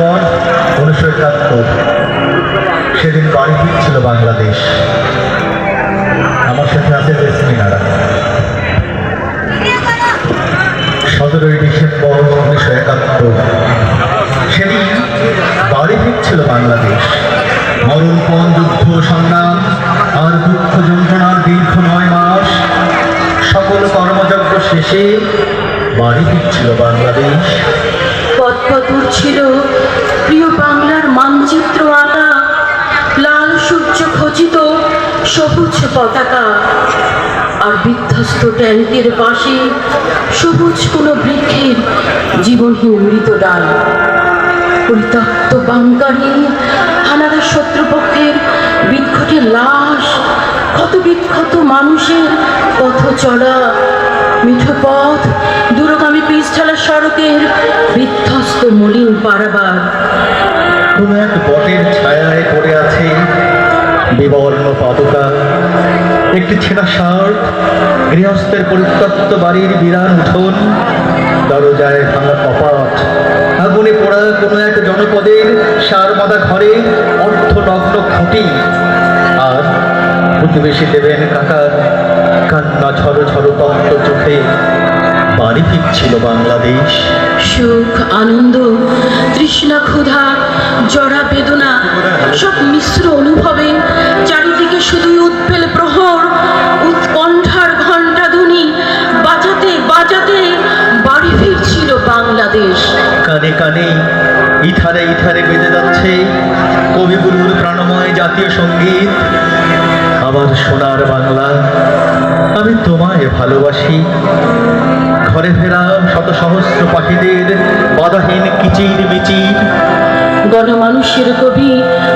December 1971 সেদিন বাড়ি ফিরছিল বাংলাদেশ। আমার সাথে আছে জেসমিনারা। 17 ডিসেম্বর 1971 সেদিন বাড়ি ফিরছিল বাংলাদেশ। মরণপণ যুদ্ধ সংগ্রাম আর দুঃখ যন্ত্রণার দীর্ঘ 9 মাস সকল কর্মযজ্ঞ শেষে বাড়ি ফিরছিল বাংলাদেশ। পথপথর ছিল প্রিয় বাংলার মানচিত্র আঁকা, লাল সূর্য খচিত সবুজ পতাকা, আর বিধ্বস্ত ট্যাঙ্কের পাশে সবুজ কোনো বৃক্ষের জীবনহীন মৃত ডাল। পরিত্যক্ত বাংকারে হানাদার শত্রুপক্ষের বিক্ষটে লাশ, ক্ষত বিক্ষত মানুষের পথ চলা, মিঠো পথ, দূরগামী পিচঢালা সড়কের বিধ্বস্ত মলিন পারাবার। কোনো এক বটের ছায়ায় পড়ে আছে বিবর্ণ পাদুকা, একটি ছেঁড়া শার্ট, গৃহস্থের পরিত্যক্ত বাড়ির বিরান উঠোন, দরজায় ভাঙা কপাট, আগুনে পোড়া কোনো এক জনপদের সারমাদা ঘরে অর্থনগ্ন খুঁটি, আর প্রতিবেশী দেবেন কাকার কান্না ঝড়ো ঝড়ো তপ্ত চোখে। বাড়ি ফিরছিল বাংলাদেশ। সুখ, আনন্দ, তৃষ্ণা, ক্ষুধা, জরা বেদনা, সব মিশ্র অনুভবে চারিদিকে শুধুই উৎপেল প্রহর, উৎকণ্ঠার ঘণ্টা ধ্বনি বাজাতে বাজাতে বাড়ি ফিরছিল বাংলাদেশ। কানে কানে ইথারে ইথারে বেজে যাচ্ছে কবিগুরুর প্রাণময় জাতীয় সঙ্গীত। আবার সোনার বাংলা, আমি তোমায় ভালোবাসি। ঘরে ফেরা শত সহস্র পাখিদের বাধাহীন কিচির মিচির। গণমানুষের কবি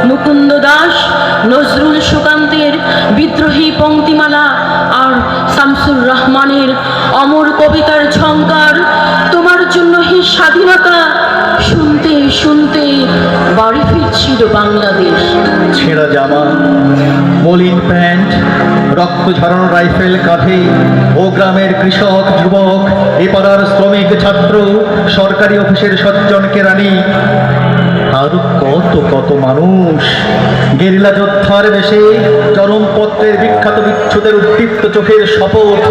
মুকুন্দ দাস, নজরুল সুকান্তের বিদ্রোহী পংক্তিমালা, আর শামসুর রহমানের অমর কবিতার ঝংকার, তোমার জন্য হে স্বাধীনতা শুনতে শুনতে বাড়ি ফিরছিল বাংলাদেশ। ছেঁড়া জামা, মলিন প্যান্ট, রক্ত ঝরানো রাইফেল কাঁধে, ও গ্রামের কৃষক যুবক, এ পাড়ার শ্রমিক ছাত্র, সরকারি অফিসের সজ্জন কেরানি, আর কত কত মানুষ গেরিলা যোদ্ধার বেশে চরমপত্রের বিখ্যাত বিচ্ছুদের উদ্দীপ্ত চোখের শপথ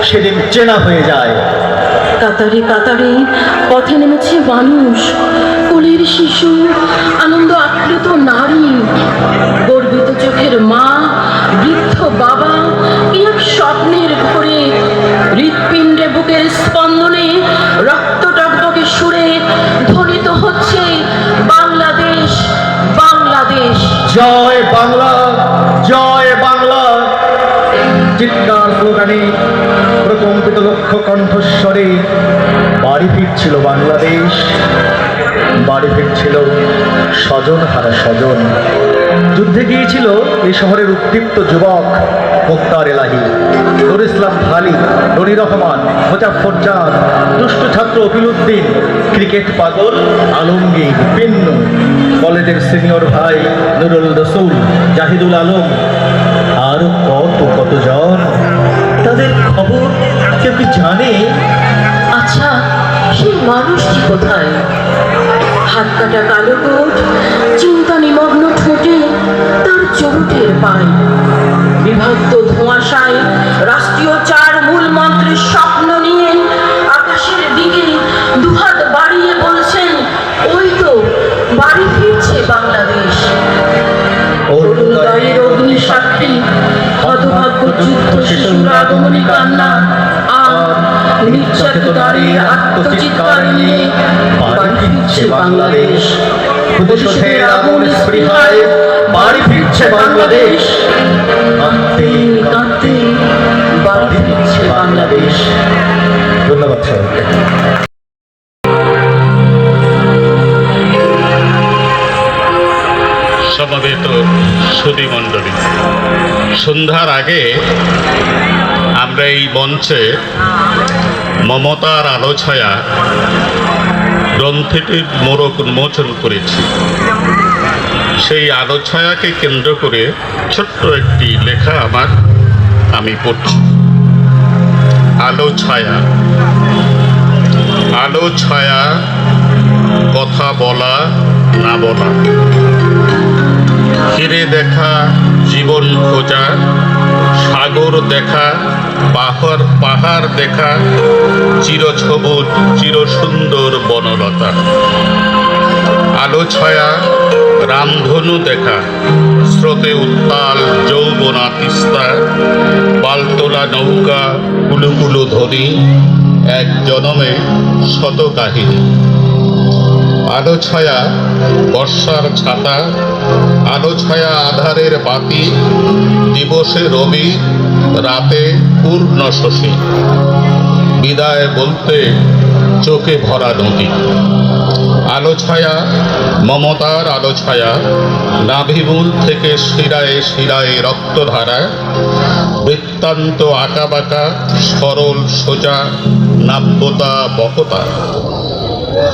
সেদিন চেনা হয়ে যায়। কাতারে কাতারে পথে নেমেছে মানুষ, কোলের শিশু, আনন্দ আপ্লুত নারী, গর্বিত চোখের মা, বৃদ্ধ বাবা, কি এক স্বপ্নের ঘোরে। হৃৎপিণ্ডে বুকের স্পন্দনে রক্ত টকটকে সুরে ধ্বনিত হচ্ছে বাংলাদেশ, বাংলাদেশ। জয় বাংলা, জয় বাংলা। চিৎকার স্লোগানে প্রকম্পিত লক্ষ কণ্ঠস্বরে বাড়ি ফিরছিল বাংলাদেশ। বাড়ি ফিরছিল স্বজন হারা স্বজন। যুদ্ধে গিয়েছিল এই শহরের উদ্দীপ্ত যুবক মুক্তার এলাহি, নুর ইসলাম ভালি, রনি রহমান, মোজাফর জান, দুষ্ট ছাত্র অফিলউদ্দিন, ক্রিকেট পাগল আলমগীর পিন্নু, কলেজের সিনিয়র ভাই নুরুল রসুল, জাহিদুল আলম, আর কত কতজন। তাদের খবর কেউ কি জানে? আচ্ছা, সেই মানুষটি কোথায়? হাত কাটা কালো কোট, চিন্তা নিমগ্ন ঠোঁটে তার চোটের পায়। বিভক্ত ধোঁয়াশায় রাষ্ট্রীয় 4 মূল মন্ত্রের স্বপ্ন নিয়ে আকাশের দিকে দুহাত বাড়িয়ে বলছেন, ওই তো বাড়ি ফিরছে বাংলাদেশ। অরুণোদয়ের অগ্নি সাক্ষী হতভাগ্য যুদ্ধ শিশুর আগমনী কান্না, আর নির্যাতিত নারীর আত্মচিৎকার নিয়ে বাড়ি ফিরছে বাংলাদেশ। প্রতিশোধের আগুন স্পৃহায় বাড়ি ফিরছে বাংলাদেশ। কাঁদতে কাঁদতে বাড়ি ফিরছে বাংলাদেশ। ধন্যবাদ সবাইকে। সমবেত সুধী মণ্ডলী, সন্ধ্যার আগে আমরা এই মঞ্চে মমতার আলো ছায়া গ্রন্থটির মোড়ক উন্মোচন করেছি। সেই আলো ছায়াকে কেন্দ্র করে ছোট্ট একটি লেখা আমি পড়ছি। আলো ছায়া, আলো ছায়া, কথা বলা না বলা। ফিরে দেখা জীবন খোঁজা, সাগর দেখা, পাহাড় দেখা, চিরসবুজ চিরসুন্দর বনলতা। আলো ছায়া রামধনু দেখা, স্রোতে উত্তাল যৌবনা তিস্তা, পালতোলা নৌকা কুলুকুলু ধ্বনি, এক জনমে শত কাহিনী। আলো ছায়া বর্ষার ছাতা, আলো ছায়া আধারের বাতি, দিবসে রবি, রাতে পূর্ণ শশী। বিদায় বলতে চোখে ভরা নদী। আলো ছায়া মমতার আলো ছায়া, নাভিমূল থেকে শিরায় শিরায় রক্তধারা, বৃত্তান্ত আঁকাবাঁকা, সরল সোজা, নাব্যতা বকতা।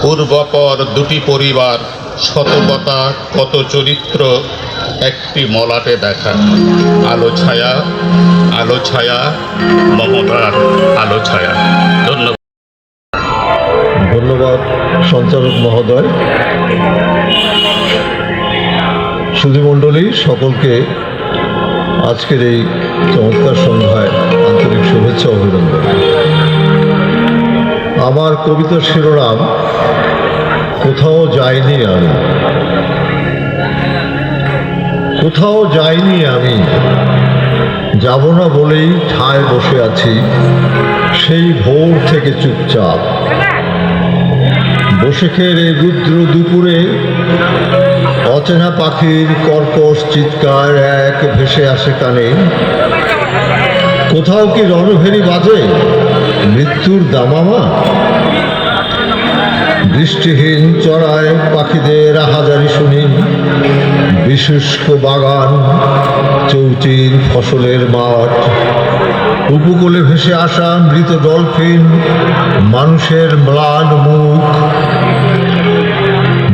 পূর্বপর দুটি পরিবার, শতকতা কত চরিত্র, একটি মলাটে দেখা। আলো ছায়া, আলো ছায়া, মমতার আলো ছায়া। ধন্যবাদ। ধন্যবাদ সঞ্চালক মহোদয়। সুধীমণ্ডলী, সকলকে আজকের এই চমৎকার সন্ধ্যায় আন্তরিক শুভেচ্ছা অভিনন্দন। আমার কবিতার শিরোনাম কোথাও যাইনি আমি। কোথাও যাইনি আমি, যাব না বলেই ঠায় বসে আছি, সেই ভোর থেকে চুপচাপ। বসে খেয়ে এই রুদ্র দুপুরে অচেনা পাখির কর্কশ চিৎকার এক ভেসে আসে কানে। কোথাও কি রণভেরি বাজে মৃত্যুর দামামা? দৃষ্টিহীন চড়ায় পাখিদের আহাজারি শুনি, বিশুষ্ক বাগান, চৌচির ফসলের মাঠ, উপকূলে ভেসে আসা মৃত ডলফিন, মানুষের ম্লান মুখ,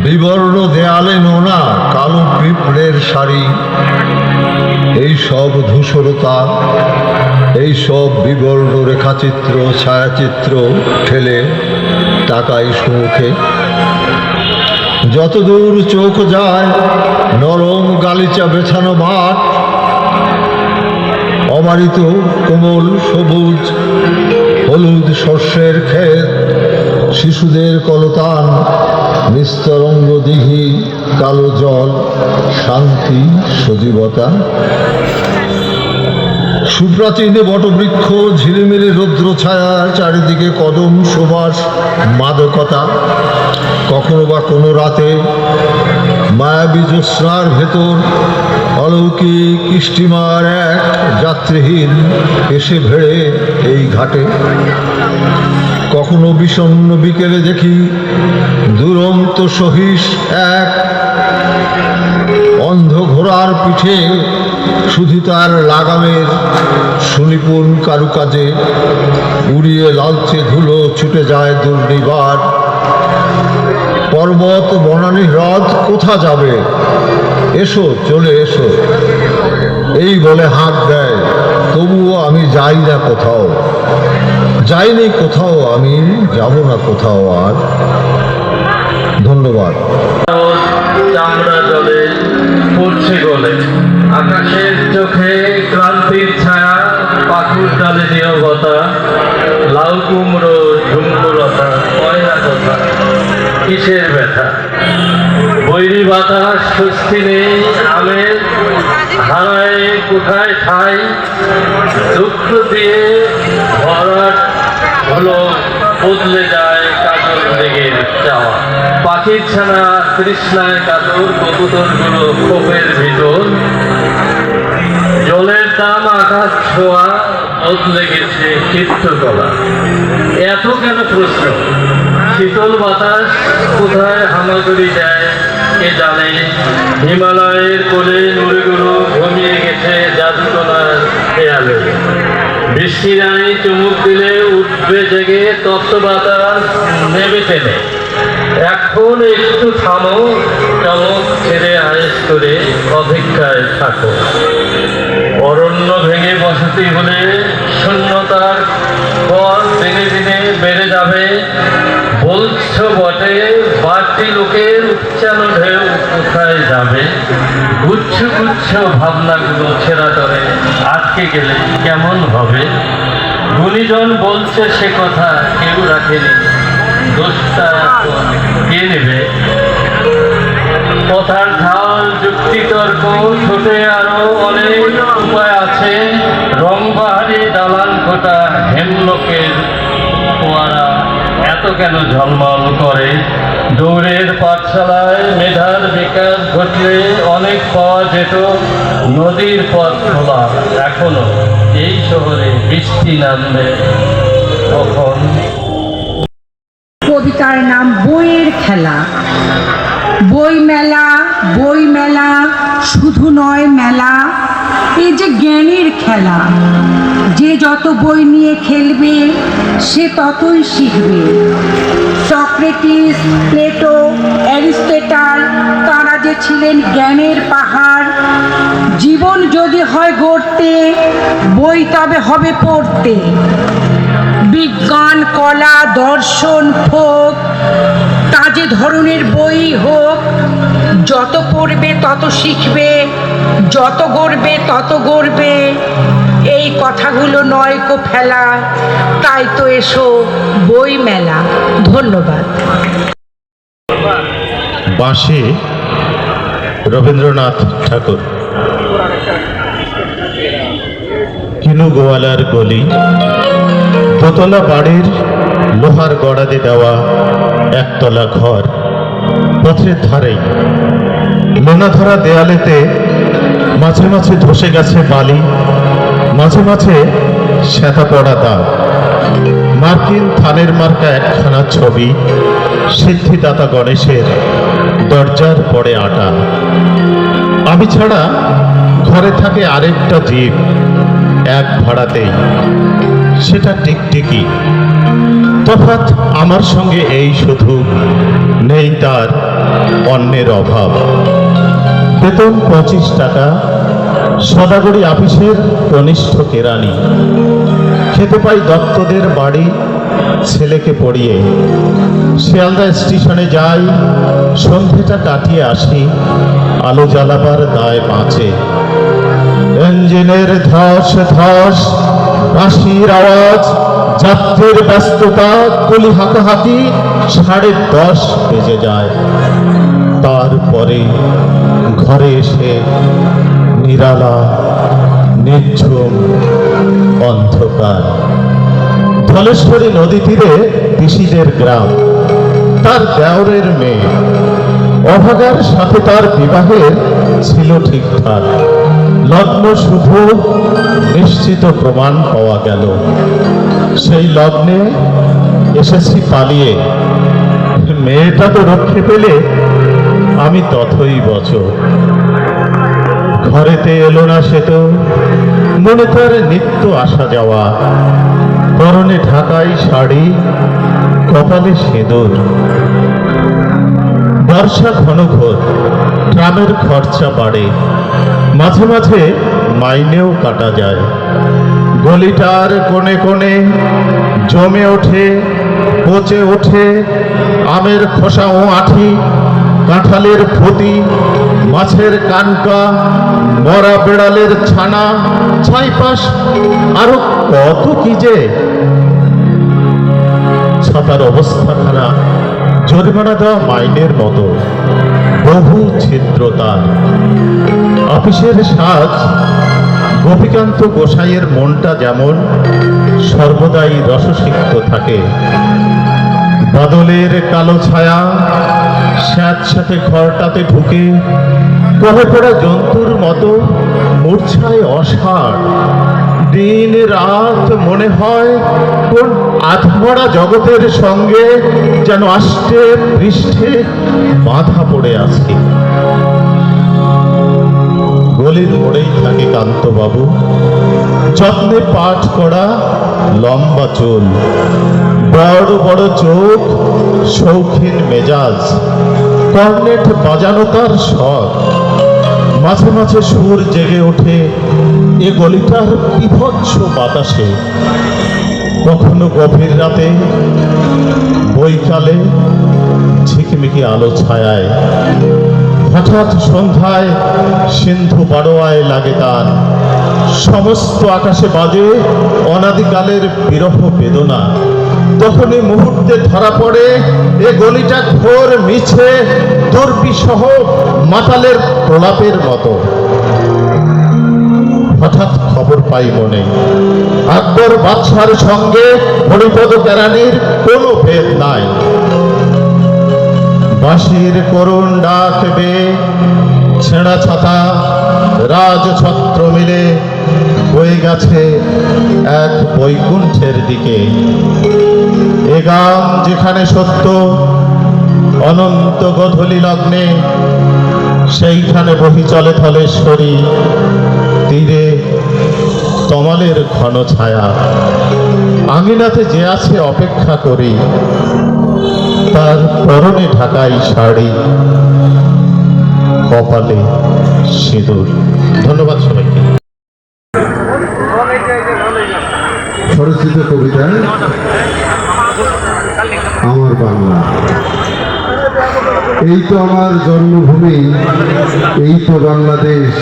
বিবর্ণ দেয়ালে নোনা কালো পিঁপড়ের শাড়ি। এই সব ধূসরতা, এই সব বিবর্ণ রেখাচিত্র ছায়াচিত্র ঠেলে তাকাই সুমুখে। যতদূর চোখ যায় নরম গালিচা বেছানো মাঠ, অবারিত কোমল সবুজ হলুদ শস্যের ক্ষেত, শিশুদের কলতান, নিস্তরঙ্গ দিঘি, কালো জল, শান্তি, সজীবতা। সুপ্রাচীনে বটবৃক্ষ, ঝিলিমিলি রৌদ্র ছায়া, চারিদিকে কদম সুবাস, মাদকতা। কখনো বা কোনো রাতে মায়াবী জ্যোৎস্নার ভেতর অলৌকিক স্টিমার এক যাত্রীহীন এসে ভেড়ে এই ঘাটে। কখনো বিষণ্ণ বিকেলে দেখি দুরন্ত সহিস এক অন্ধ ঘোড়ার পিঠে, শুধু তার লাগামের সুনিপুণ কারুকাজে উড়িয়ে লালচে ধুলো ছুটে যায় দুর্নিবার। পর্বত বনানী হ্রদ কোথা যাবে, এসো চলে এসো, এই বলে হাত দেয়। তবুও আমি যাই না কোথাও, যাইনি কোথাও, আমি যাব না কোথাও আর। ধন্যবাদ। চামড়া জলে পড়ছে গলে, আকাশের চোখে ক্লান্তির ছায়া, পাখুর ডালে নীরবতা, লাউ কুমড়ো ঝুমকুরতা, কয়লা কথা কিসের ব্যথা। বৈরী বাতাস স্বস্তি নেই আমের, হারায় কোথায় ঠাই, দুঃখ দিয়ে ভরাট হলো বদলে যায় কাজল মেঘের চাওয়া। পাখির ছানা তৃষ্ণায় কাতর, কবুতরগুলো ক্ষোভের ভিতর। জলের দাম আকাশ ছোঁয়া, বদলে গেছে চিত্রকলা। এত কেন প্রশ্ন? শীতল বাতাস কোথায় হামাগুড়ি দেয় কে জানে। হিমালয়ের কোলে নুড়িগুলো ঘুমিয়ে গেছে জাদুকলার খেয়ালে। বৃষ্টি নাই চুমুক দিলে উঠবে জেগে তপ্ত বাতাস নেবে টেনে। এখন একটু থামো, চমক ছেড়ে আয়েস করে অপেক্ষায় থাকো। অরণ্য ভেঙে বসতি হলে শূন্যতার পর দিনে দিনে বেড়ে যাবে। বলছো বটে, বাট ঘাটি লোকের উচ্চারণ ঢেউ কোথায় যাবে? গুচ্ছ গুচ্ছ ভাবনাগুলো ছেঁড়া করে আটকে গেলে কেমন হবে? গুণীজন বলছে সে কথা কেউ রাখেনি, দোষটা কে নেবে? কথার ঢাল যুক্তিতর্ক ছোটে আরো অনেক উপায় আছে। রংবাহারি দালান কোটা হেমলোকের ফোয়ারা এত কেন ঝলমল করে? দৌড়ের পাঠশালায় মেধার বিকাশ ঘটলে অনেক পাওয়া যেত। নদীর পথ খোলা এখনো, এই শহরে বৃষ্টি নামবে কখন? কবিতার নাম বইয়ের খেলা। বই মেলা শুধু নয় মেলা, এই যে জ্ঞানের খেলা। যে যত বই নিয়ে খেলবে সে ততই শিখবে। সক্রেটিস, প্লেটো, অ্যারিস্টটল তারা যে ছিলেন জ্ঞানের পাহাড়। জীবন যদি হয় গড়তে, বই তবে হবে পড়তে। বিজ্ঞান, কলা, দর্শন, ফোক, তা যে ধরনের বই হোক, যত পড়বে তত শিখবে, যত গড়বে তত গড়বে। এই কথাগুলো নয় কো ফেলা, তাই তো এসো বই মেলা। ধন্যবাদ। বাঁশি রবীন্দ্রনাথ ঠাকুর। কিনু গোয়ালার গলি, দোতলা বাড়ির লোহার গড়াদে দেওয়া একতলা ঘর, পথের ধারেই লোনা ধরা দেয়ালেতে মাঝে মাঝে ধসে গেছে বালি, মাঝে মাঝে শ্বেতা পড়া দাগ। মার্কিন থানের মার্কা একখানা ছবি, সিদ্ধিদাতা গণেশের দরজার পরে আটা। আমি ছাড়া ঘরে থাকে আরেকটা জীব, এক ভাড়াতেই, সেটা টিকটিকি। তফাৎ আমার সঙ্গে এই শুধু, নেই তার অন্যের অভাব। বেতন 25 টাকা, সদাগরি আপিসের কনিষ্ঠ কেরানি। খেতে পাই দত্তদের বাড়ি, ছেলেকে পড়িয়ে। শিয়ালদা স্টেশনে যাই, সন্ধ্যেটা কাটিয়ে আসি, আলো জ্বালাবার দায় বাঁচে। ইঞ্জিনের ধস ধস, বাঁশির আওয়াজ, যাত্রীর ব্যস্ততা, কলি হাঁকাহাঁকি, 10:30 বেজে যায়। তারপরে ঘরে এসে নিরালা, নির্ঝুম অন্ধকার। ধলেশ্বরী নদী তীরে পিসিদের গ্রাম, তার দেওরের মেয়ে। অভাগার সাথে তার বিবাহের ছিল ঠিকঠাক। লগ্ন শুভ, নিশ্চিত প্রমাণ পাওয়া গেল। সেই লগ্নে এসেছি পালিয়ে। মেয়েটা তো রক্ষে পেলে, আমি তথই বচো। ঘরেতে এলো না সে তো, মনে তার নিত্য আসা যাওয়া। পরনে ঢাকাই শাড়ি, কপালে সিঁদুর। বর্ষা ঘন ঘোর, ট্রামের খরচা বাড়ে, মাঝে মাঝে মাইনেও কাটা যায়। গলিটার কোণে কোণে জমে ওঠে, পচে ওঠে আমের খোসা ও আঠি, কাঁঠালের ফতি, মাছের কানকা, মরা বেড়ালের ছানা, ছাইপাশ, আরো কত কি যে। ছাতার অবস্থাখানা জরিমানা দেওয়া মাইনের মতো, বহু ছিদ্রতার। অফিসের সাজ, গোপীকান্ত গোসাইয়ের মনটা যেমন সর্বদাই রসসিক্ত থাকে। বাদলের কালো ছায়া স্যাঁতস্যাঁতে ঘরটাতে ঢুকে, কহে পড়া জন্তুর মতো মূর্ছায় অসাড়। দিন রাত মনে হয় কোন আধমরা জগতের সঙ্গে যেন আষ্টে পৃষ্ঠে বাঁধা পড়ে আছে। গলির মোড়েই থাকে কান্তবাবু, যত্নে পাঠ করা, লম্বা চুল, বড় বড় চোখ, শৌখিন মেজাজ। কর্নেট বাজানো তার শখ। মাঝে মাঝে সুর জেগে ওঠে এ গলিটার বিভৎস বাতাসে। কখনো গভীর রাতে, বৈকালে, ঝিকমিকি আলো ছায়ায়। হঠাৎ সন্ধ্যায় সিন্ধু বারোয়ায় লাগে তার, সমস্ত আকাশে বাজে অনাদিকালের বিরহ বেদনা। তখনই মুহূর্তে ধরা পড়ে এ গলিটা ঘোর মিছে দুর্বিসহ মাতালের প্রলাপের মতো। হঠাৎ খবর পাই মনে, আকবর বাদশার সঙ্গে হরিপদ কেরানির কোনো ভেদ নাই। বাঁশির করুণ ডাক বেয়ে ছেঁড়া ছাতা রাজছত্র মিলে বয়ে গেছে এক বৈকুণ্ঠের দিকে। এ গান যেখানে সত্য অনন্ত গধূলি লগ্নে, সেইখানে বহি চলে থলেশ্বরী তীরে তমালের ঘন ছায়া। আঙিনাতে যে আছে অপেক্ষা করি, তার পরনে ঢাকাই শাড়ি, কপালে সিঁদুর। ধন্যবাদ সবাইকে। স্বরচিত কবিতায় আমার বাংলা। এই তো আমার জন্মভূমি, এই তো বাংলাদেশ,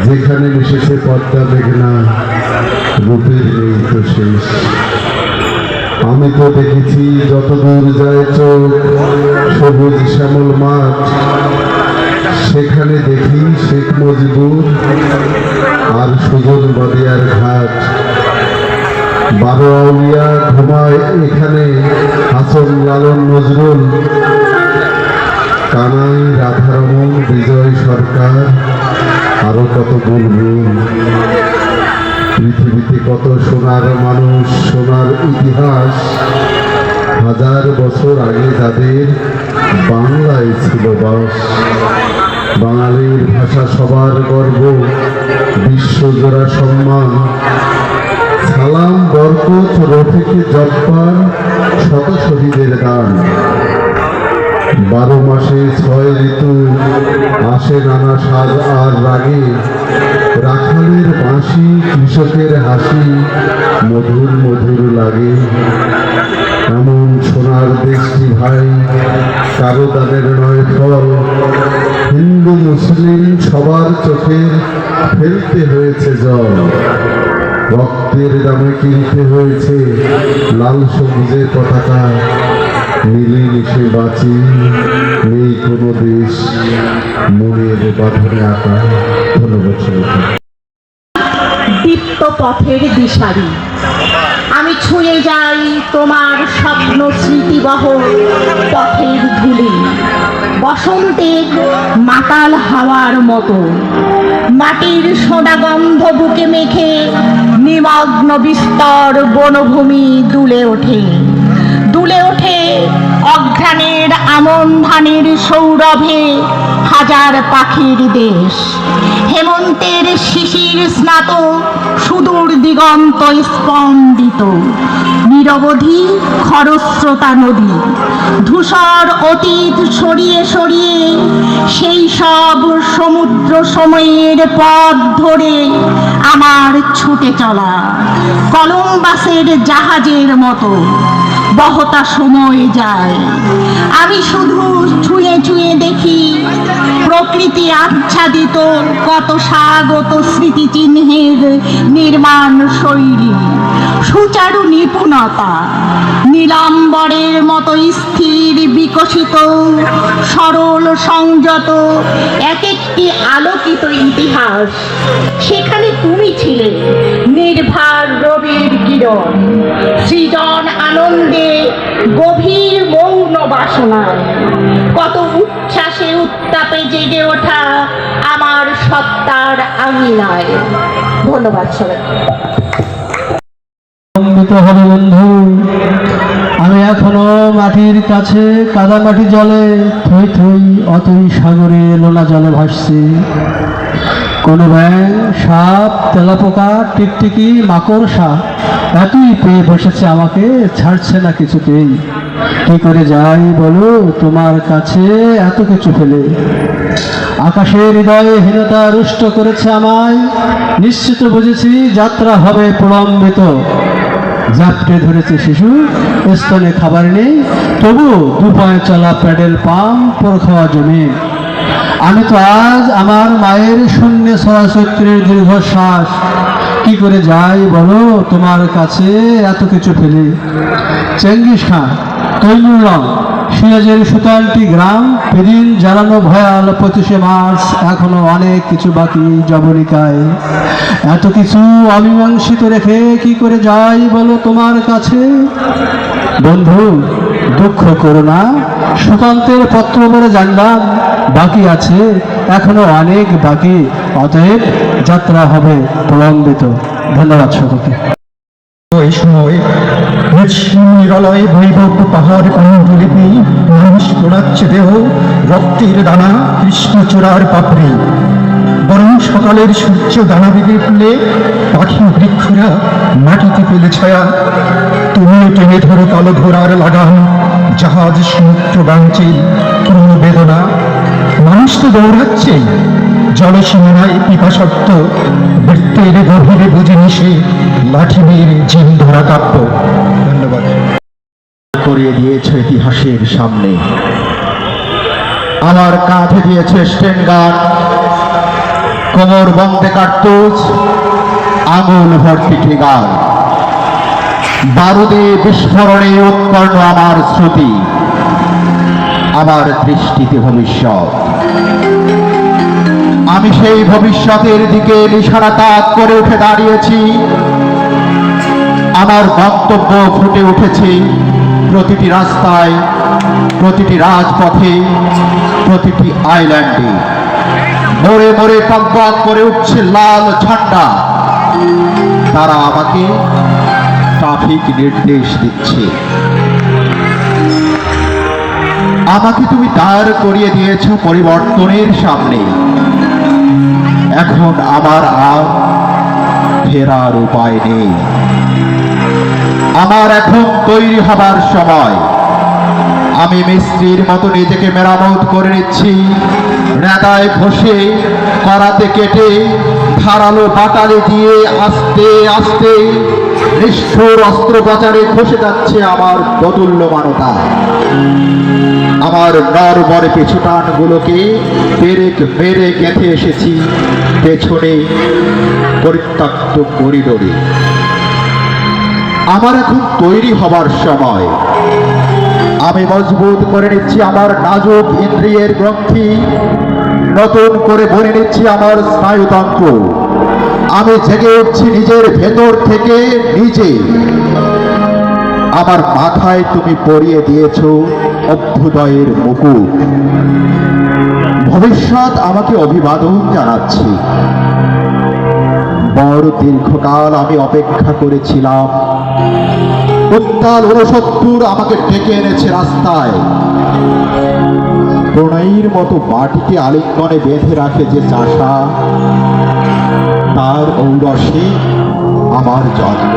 যেখানে মিশেছে পদ্মা মেঘনা, রূপের নেই তো শেষ। আমি তো দেখেছি যতদূর যায় চোখ সবুজ শ্যামল মাঠ, সেখানে দেখি শেখ মুজিবুর আর সুজন বদিয়ার ঘাট। বারো আউলিয়া ঘুমায় এখানে, হাসন লালন নজরুল, কানাই রাধারমন বিজয় সরকার, আরো কত বুলবুল। পৃথিবীতে কত সোনার মানুষ, সোনার ইতিহাস, হাজার বছর আগে যাদের বাংলায় ছিল বাস। বাঙালির ভাষা সবার গর্ব, বিশ্বজোড়া সম্মান। সালাম বরকত রফিকে জব্বার, শত শহীদের গান। 12 মাসে 6 ঋতু, আসে নানা স্বাদ আর রাগে। রাখালের বাঁশি, কৃষকের হাসি, মধুর মধুর লাগে। এমন সোনার দেশটি ভাই, কারো তাদের নয় ফল। হিন্দু মুসলিম সবার চোখে ফেলতে হয়েছে জল। রক্তের দামে কিনতে হয়েছে লাল সবুজের পতাকা। মিলে মিশে বাঁচি, নেই কোনো দেশ মনের বাঁধনে আঁকা। ধন্যবাদ সবাইকে। দীপ্ত পথের দিশারি, আমি ছুঁয়ে যাই তোমার স্বপ্ন স্মৃতিবহ পথের ধুলি। বসন্তের মাতাল হাওয়ার মতো মাটির সোনা গন্ধ বুকে মেখে নিমগ্ন বিস্তর বনভূমি দুলে ওঠে। দুলে ওঠে অঘ্রাণের আমন ধানের সৌরভে হাজার পাখির দেশ। হেমন্তের শিশির স্নাত সুদূর দিগন্ত স্পন্দিত, নিরবধি খরস্রোতা নদী। ধূসর অতীত সরিয়ে সরিয়ে সেই সব সমুদ্র সময়ের পথ ধরে আমার ছুটে চলা কলম্বাসের জাহাজের মতো বহতা সময় যায়। আমি শুধু ছুঁয়ে ছুঁয়ে দেখি প্রকৃতি আচ্ছাদিত কত স্বাগত স্মৃতিচিহ্নের নির্মাণ শৈলী, সুচারু নিপুণতা, নীলাম্বরের মতো স্থির বিকশিত সরল সংযত এক একটি আলোকিত ইতিহাস। সেখানে তুমি ছিলে নির্ভার রবির কিরণ, সৃজন আনন্দে গভীর মৌন বাসনায়, কত উচ্ছ্বাসে উত্তাপে জেগে ওঠা আমার সত্তার আঙিনায়। ধন্যবাদ সবাই। হবে বন্ধু, আমি এখনো মাটির কাছে কাদামাটি জলে থই থই অতই সাগরে লোনা জলে ভাসছি। কোনো ব্যাঙ, সাপ, তেলাপোকা, টিকটিকি, মাকড়সা এতই পেয়ে বসেছে আমাকে, ছাড়ছে না কিছুতেই। কি করে যাই বলো তোমার কাছে এত কিছু ফেলে? আকাশের হৃদয়ে হীনতা রুষ্ট করেছে আমায়, নিশ্চিত বুঝেছি যাত্রা হবে প্রলম্বিত। জাপটে ধরেছে শিশু, স্তনে খাবার নেই, তবু দুপায়ে চলা প্যাডেল পাম্প পর খাওয়া জমি। আমি তো আজ আমার মায়ের শূন্য সরাসত্রের দীর্ঘশ্বাস কি করে যাই বলো তোমার কাছে এত কিছু ফেলে। চেঙ্গিস খান, তৈমুরলং, সিরাজের সুতালটি গ্রাম, সেদিন জ্বালানো ভয়াল 25শে মার্চ, এখনো অনেক কিছু বাকি জবনিকায়। এত কিছু অমীমাংসিত রেখে কি করে যাই বলো তোমার কাছে। বন্ধু, দুঃখ করো না, সুকান্তের পত্র পড়ে জানলাম বাকি আছে, এখনো অনেক বাকি, অতএব যাত্রা হবে প্রলম্বিত। ধন্যবাদ সকলকে। ওই সময় নিরলয় বৈভব পাহাড় কণ্ঠলিপি, মানুষ পোড়াচ্ছে দেহ, রক্তের দানা কৃষ্ণচূড়ার পাপড়ি। বরং সকালের সূর্য দানা বেগে ফুলে পাখি বৃক্ষরা মাটিতে ফেলে ছায়া। তুমিও টেনে ধরো কালো ঘোড়ার লাগাম, জাহাজ সমুদ্র বাঞ্চে পূর্ণ বেদনা। মানুষ তো দৌড়াচ্ছেই জলসীমানায় পিপাসত্ব, বৃত্তের গভীরে বুঝে মিশে লাঠিমের জিন ধরা কাব্য। ধন্যবাদ। করিয়ে দিয়েছে ইতিহাসের সামনে, আমার কাঁধে দিয়েছে স্টেনগান, কোমর বন্ধে কার্তুজ, আঙুল ভর্তি ট্রিগার, বারুদে বিস্ফোরণে উৎকর্ণ আমার শ্রুতি, আমার দৃষ্টিতে ভবিষ্যৎ। আমি সেই ভবিষ্যতের দিকে নিশানা তাক করে উঠে দাঁড়িয়েছি। আমার গন্তব্য ফুটে উঠেছে প্রতিটি রাস্তায়, প্রতিটি রাজপথে, প্রতিটি আইল্যান্ডে। মোড়ে মোড়ে টকবক করে উঠছে লাল ঝান্ডা, তারা আমাকে ট্রাফিক নির্দেশ দিচ্ছে। আমাকে তুমি দাঁড় করিয়ে দিয়েছ পরিবর্তনের সামনে, এখন আমার আর ফেরার উপায় নেই। আমার এখন তৈরি হবার সময়। আমি মিস্ত্রির মতো নিজেকে মেরামত করে নিচ্ছি, নেতায় ঘষে, করাতে কেটে, ধারালো বাটালি দিয়ে আস্তে আস্তে নিষ্ঠুর অস্ত্রোপচারে খসে যাচ্ছে আমার দোদুল্যমানতা। আমার নরবরে পেছুটানগুলোকে পেরেক মেরে গেঁথে এসেছি পেছনে পরিত্যক্ত করিডোরে। আমার এখন তৈরি হবার সময়। আমি মজবুত করে নিচ্ছি আমার নাজুক ইন্দ্রিয়ের গ্রন্থি, নতুন করে ভরে নিচ্ছি আমার স্নায়ুতন্ত্র। আমি জেগে উঠছি নিজের ভেতর থেকে নিজে। আমার মাথায় তুমি পরিয়ে দিয়েছ অভ্যুদয়ের মুকুট। ভবিষ্যৎ আমাকে অভিবাদন জানাচ্ছি। বড় দীর্ঘকাল আমি অপেক্ষা করেছিলাম। উত্তাল 69 আমাকে ডেকে এনেছে রাস্তায়। প্রণয়ীর মতো মাটিকে আলিঙ্গনে বেঁধে রাখে যে চাষা, তার ঔরসে আমার জন্ম।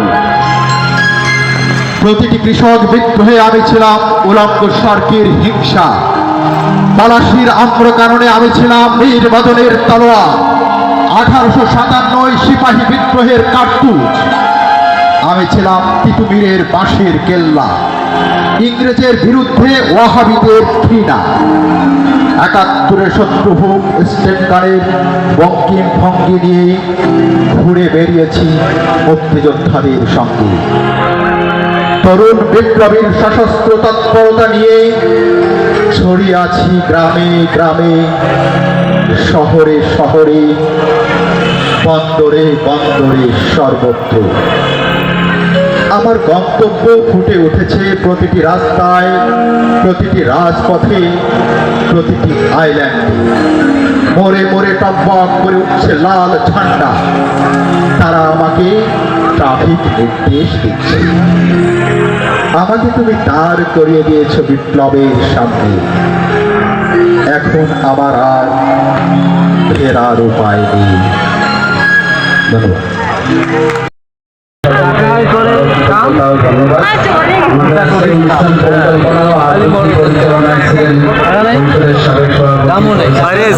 প্রতিটি কৃষক বিদ্রোহে আমি ছিলাম উলঙ্গ সর্কের হিংসা। পলাশির আম্র কারণে আমি ছিলাম মীর বদনের তলোয়ার। 1857 সিপাহী বিদ্রোহের কার্তুজ। আমি ছিলাম তিতুমিরের বাঁশের কেল্লা। ইংরেজের বিরুদ্ধে ওয়াহাবিদের ঘৃণা। 71 শত্রুভূম স্টেনগানের বঙ্কিম ভঙ্গি নিয়ে ঘুরে বেরিয়েছি মুক্তিযোদ্ধাদের সঙ্গে। তরুণ বিপ্লবীর সশস্ত্র তৎপরতা নিয়ে ছড়িয়ে আছি গ্রামে গ্রামে, শহরে শহরে, বন্দরে বন্দরে, সর্বত্র। আমার গন্তব্য ফুটে উঠেছে প্রতিটি রাস্তায়, প্রতিটি রাজপথে, প্রতিটি আইল্যান্ডে। মোড়ে মোড়ে টকবক করে উঠছে লাল ঝান্ডা, তারা আমাকে ট্রাফিক নির্দেশ দিচ্ছে। আমাকে তুমি দাঁড় করিয়ে দিয়েছ বিপ্লবের সামনে, এখন আমার আর ফেরার উপায় নেই। ধন্যবাদ।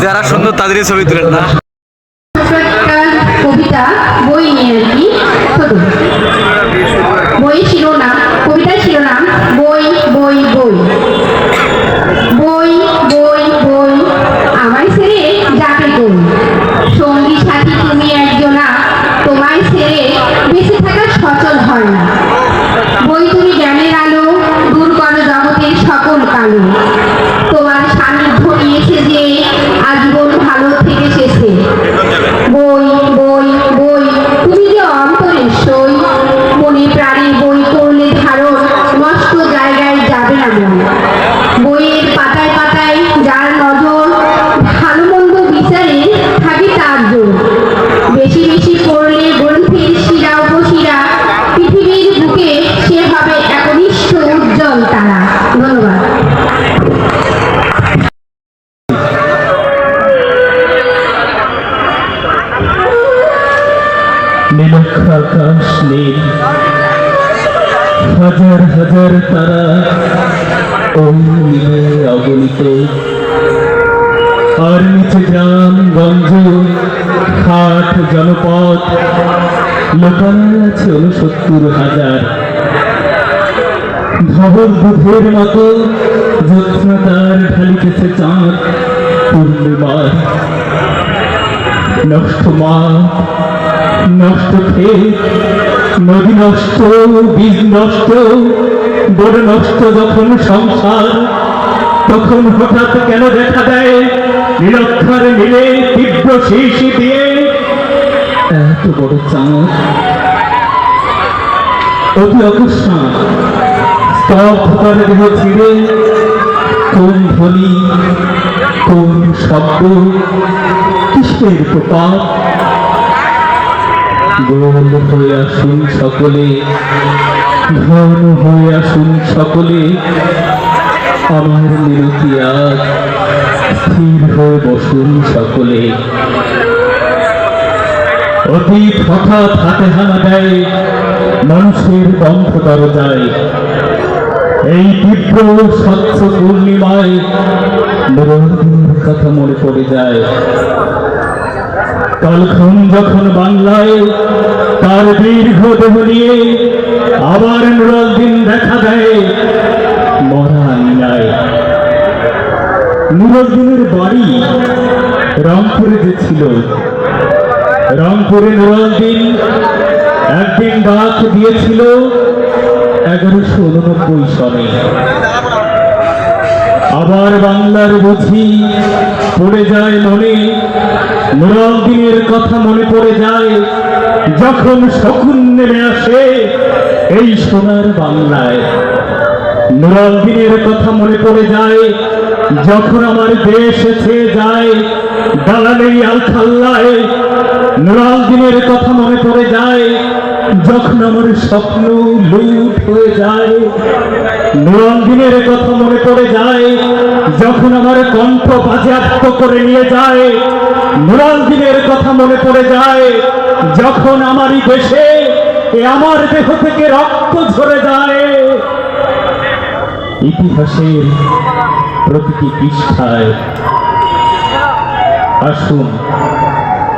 যারা সুন্দর তাদেরই ছবি তুলেন না। কবিতা একটা বই নিয়ে আর কি ছোট বই শিরোনাম, কবিতার শিরোনাম বই বই বই। বই বই বই আমায় ছেড়ে যাবে কই, সঙ্গী সাথী তুমি একজনা, তোমায় ছেড়ে বেঁচে থাকা সচল হয় না। বই তুমি জ্ঞানের আলো, দূর করো জগতের সকল কালো। তোমার সান্নিধ্য নিয়েছে যে আজীবন ভালো থেকে শেষে। বই বই বই তুমি যে অন্তরের সই, মনে প্রাণে বই করলে ধারণ, নষ্ট জায়গায় যাবে না মন। বইয়ের পাতায় পাতায় যার নজর, ভালো মন্দ বিচারে থাকে তার জোর। বেশি বেশি পড়লে গ্রন্থের শিরা উপশিরা, পৃথিবীর বুকে সে হবে একনিষ্ঠ উজ্জ্বল তারা। ধন্যবাদ। নীলক্ষ আকাশ নীল, হাজার হাজার তারা ওই নীলে অগণিত। আর নিচে গ্রাম গঞ্জ হাট জনপদ, লোকালয় আছে 69,000। ধবল দুধের মতো জ্যোৎস্না তার ঢালিতেছে চাঁদ পূর্ণিমার। নষ্ট মা, নষ্ট ক্ষেত, নদী নষ্ট, বীজ নষ্ট, বড় নষ্ট যখন সংসার, তখন হঠাৎ কেন দেখা দেয় নীলক্ষর মিলে তীব্র শীর্ষি দিয়ে এত বড় চাঁদ। অতি অকস্মাৎ স্তব্ধতার দেহ ছিঁড়ে কোন ধ্বনি, কোন শব্দ, কিসের প্রপাত। গোল হয়ে আসুন সকলে, ঘন হয়ে আসুন সকলে, আমার মিনতি আজ স্থির হয়ে বসুন সকলে। অতীত হঠাৎ হাতে হানা দেয় মানুষের বন্ধ দরজায়। এই তীব্র স্বচ্ছ পূর্ণিমায় নুরুদ্দিনের কথা মনে পড়ে যায়। কালক্ষণ যখন বাংলায় তার দীর্ঘ দেহ নিয়ে আবার নুরুদ্দিন দেখা দেয় মরা আঙিনায়। নুরুদ্দিনের বাড়ি রংপুরে যে ছিল, রংপুরে নুরুদ্দিন একদিন ডাক দিয়েছিল 1189 সনে। আবার বাংলার বুঝি পড়ে যায় মনে, নুরুদ্দিনের কথা মনে পড়ে যায় যখন শকুন নেমে আসে এই সোনার বাংলায়। নুরুদ্দিনের কথা মনে পড়ে যায় যখন আমার দেশ ছেয়ে যায় দালালেই আলখাল্লায়। নুরুদ্দিনের কথা মনে পড়ে যায় যখন আমার স্বপ্ন লুট হয়ে যায়। নুরুদ্দিনের কথা মনে পড়ে যায় যখন আমার কণ্ঠ বাজেয়াপ্ত করে নিয়ে যায়। নুরুদ্দিনের কথা মনে পড়ে যায় যখন আমারই দেশে আমার দেহ থেকে রক্ত ঝরে যায়। ইতিহাসের প্রতিটি পৃষ্ঠায় আসুন,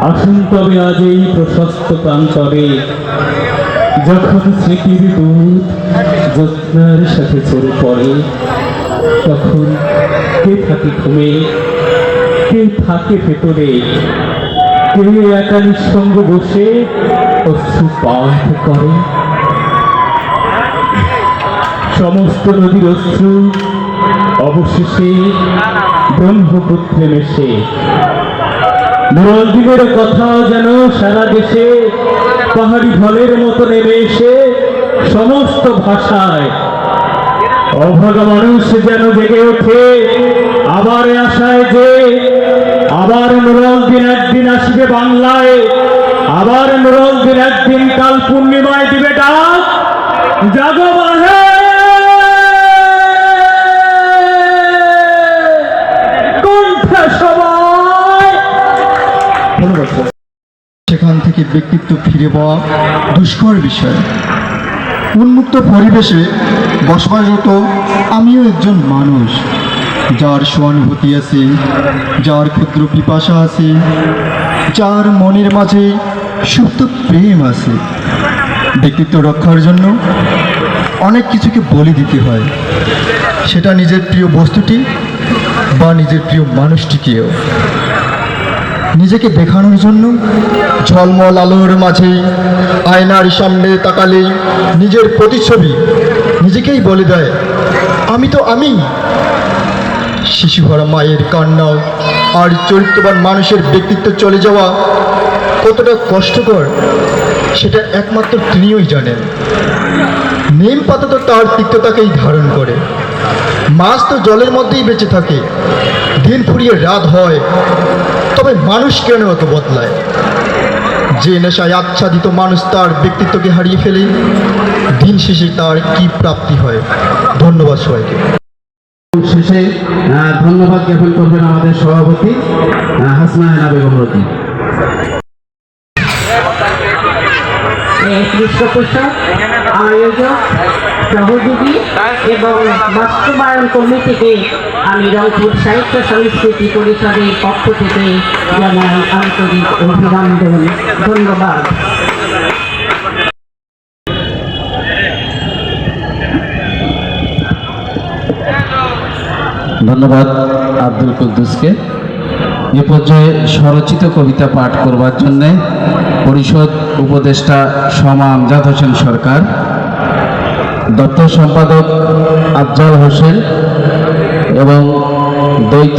আসুন তবে আজ এই প্রশস্ত প্রান্তরে, যখন স্মৃতির দুধ জ্যোৎস্নার সাথে চড়ে পড়ে, তখন কে থাকে ঘুমে, কে থাকে ভেতরে, কে একা নিঃসঙ্গ বসে অশ্রু পাঠ করে। সমস্ত নদীর অশ্রু অবশেষে ব্রহ্মপুত্রে মেশে। নুরুদ্দিনের কথা যেন সারা দেশে পাহাড়ি ঢলের মতো নেমে এসে সমস্ত ভাষায় অভাগা মানুষ যেন জেগে ওঠে আবার আশায় যে আবার নুরুদ্দিন একদিন আসবে বাংলায়, আবার নুরুদ্দিন একদিন কাল পূর্ণিমায় দিবে ডাক, জাগো বাহে কণ্ঠে সবাই। সেখান থেকে ব্যক্তিত্ব ফিরে পাওয়া দুষ্কর বিষয়। উন্মুক্ত পরিবেশে বসবাসরত আমিও একজন মানুষ, যার সহানুভূতি আছে, যার ক্ষুদ্র পিপাসা আছে, যার মনের মাঝে সুপ্ত প্রেম আছে। ব্যক্তিত্ব রক্ষার জন্য অনেক কিছুকে বলি দিতে হয়, সেটা নিজের প্রিয় বস্তুটি বা নিজের প্রিয় মানুষটিকেও। নিজেকে দেখানোর জন্য ঝলমল আলোর মাঝে আয়নার সামনে তাকালেই নিজের প্রতিচ্ছবি নিজেকেই বলে দেয়, আমি তো আমি। শিশুভরা মায়ের কান্না আর চরিত্রবান মানুষের ব্যক্তিত্ব চলে যাওয়া কতটা কষ্টকর সেটা একমাত্র তিনিই জানেন। নিম পাতা তো তার তিক্ততাকেই ধারণ করে, মাছ তো জলের মধ্যেই বেঁচে থাকে। দিন ফুরিয়ে রাত হয়, তবে মানুষ কেন অত বদলায়? যে নেশায় আচ্ছাদিত মানুষ তার ব্যক্তিত্বকে হারিয়ে ফেলে, দিন শেষে তার কি প্রাপ্তি হয়? ধন্যবাদ সবাইকে। শেষে ধন্যবাদ জ্ঞাপন করবেন আমাদের সভাপতি হাসনায়না বেগম রতি। পৃষ্ঠপোষক, আয়োজক, সহযোগী এবং বাস্তবায়ন কমিটিকে আমি রংপুর সাহিত্য সংস্কৃতি পরিষদের পক্ষ থেকে জানাই আন্তরিক অভিনন্দন। ধন্যবাদ। ধন্যবাদ আব্দুল কুদ্দুসকে। এ পর্যায়ে স্বরচিত কবিতা পাঠ করবার জন্যে পরিষদ উপদেষ্টা শমা আমজাদ হোসেন সরকার, দপ্তর সম্পাদক আফজাল হোসেন এবং দ্বৈত